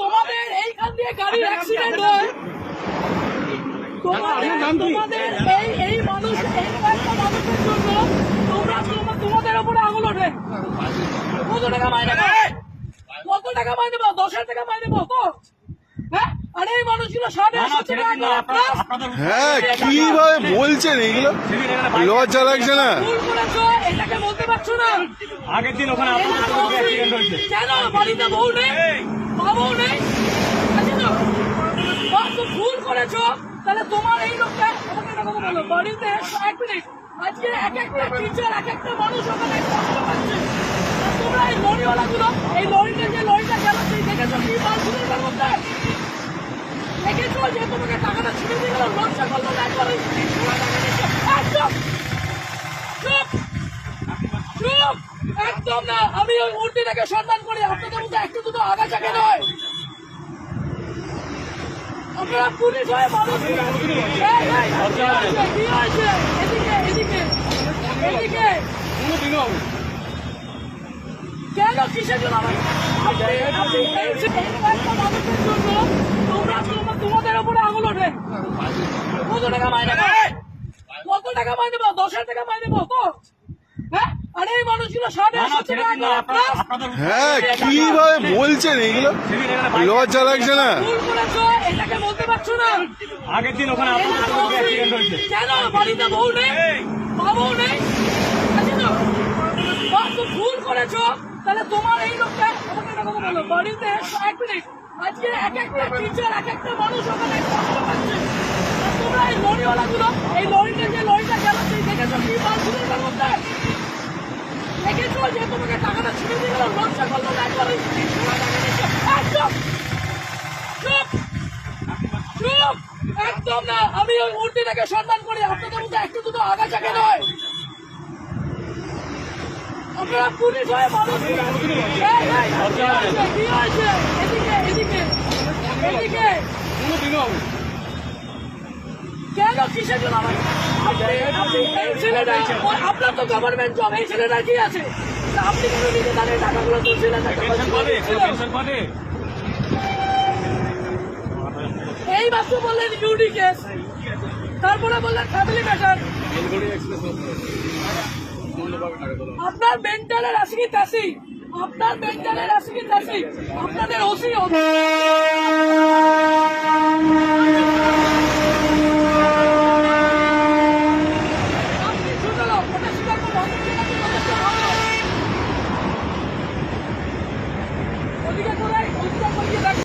তোমাদের এইখান দিয়ে গাড়ির অ্যাক্সিডেন্ট হয়, তোমাদের এই মানুষ এই কয়েকটা মানুষের জন্য তোমাদের উপরে আঙুল ওঠে। কত টাকা মাইনে পাও? কত টাকা মাইনে পাও? 10,000 টাকা মাইনে পাও তো? হ্যাঁ, আর এই মানুষগুলো 7,500 টাকা। হ্যাঁ, কিভাবে বলছেন এইগুলো? লজ্জা লাগছে না? ভুল করেছো, এটাকে বলতে পারছো না? আগের দিন ওখানে অ্যাক্সিডেন্ট হয়েছে। কেন বাড়িতে বউ নেই? বাবু নেই? আছে তো? ভুল করেছো, তাহলে তোমার এই লোকটা আমাকে একটা কথা বলো, বাড়িতে 1 মিনিট, আজকে এক একটা টিচার এক একটা মানুষ ওখানে কষ্ট পাচ্ছে, আর তোমরা এই লরিওয়ালা গুলো, এই লরিটা যে লরিটা গেল সেই দেখেছো কি মালগুলোর মধ্যে দেখেছো যে তোমাকে টাকাটা ছিঁড়ে দিয়ে গেল, লজ্জা করলো না একবার? একদম চুপ চুপ, একদম না। আমি ওই মূর্তিটাকে সম্মান করি, আপনাদের মধ্যে একটু দুটো আগাছাকে নয়। আপনারা পুলিশ হয়ে মানুষ কি হয়েছে? এদিকে এদিকে এদিকে কেন কিসের জন্য মানুষের জন্য তোমাদের উপরে আঙুল ওঠে? কত টাকা মাইনে পাও? কত টাকা মাইনে পাও? 10,000 টাকা মাইনে পাও তো? হ্যাঁ, আর এই মানুষগুলো 7,500 টাকা। হ্যাঁ, কিভাবে বলছেন এইগুলো? লজ্জা লাগছে না? ভুল করেছো, এটাকে বলতে পারছো না? আগের দিন ওখানে অ্যাক্সিডেন্ট হয়েছে। কেন বাড়িতে বউ নেই? বাবু নেই? আছে তো? ভুল করেছো, তাহলে তোমার এই লোকটা আমাকে একটা কথা বলো, বাড়িতে 1 মিনিট, আজকে এক একটা টিচার এক একটা মানুষ ওখানে কষ্ট পাচ্ছে, আর তোমরা এই লরিওয়ালা গুলো, এই লরিটা যে লরিটা গেল সেই দেখেছো কি মালগুলোর মধ্যে দেখেছো যে তোমাকে টাকাটা ছিঁড়ে দিয়ে গেল, লজ্জা করলো না একবার? একদম চুপ চুপ, একদম না। আমি ওই মূর্তিটাকে সম্মান করি, আপনাদের মধ্যে একটু দুটো আগাছাকে নয়। আপনারা পুলিশ হয়ে মানুষ কি হয়েছে? এদিকে এদিকে এদিকে কেন কিসের জন্য এই ছেলেটা, আপনার তো গভর্নমেন্ট জব, এই ছেলেটা কি আছে? আপনি কেন নিজে দাঁড়িয়ে টাকাগুলো তুলছিলেন? এই মাত্র বললেন ইউডি কেস, তারপরে বললেন ফ্যামিলি ম্যাটার। আপনার মেন্টালের আসি কি তাসি, আপনার মেন্টালের আসি কি তাসি, আপনাদের ওসি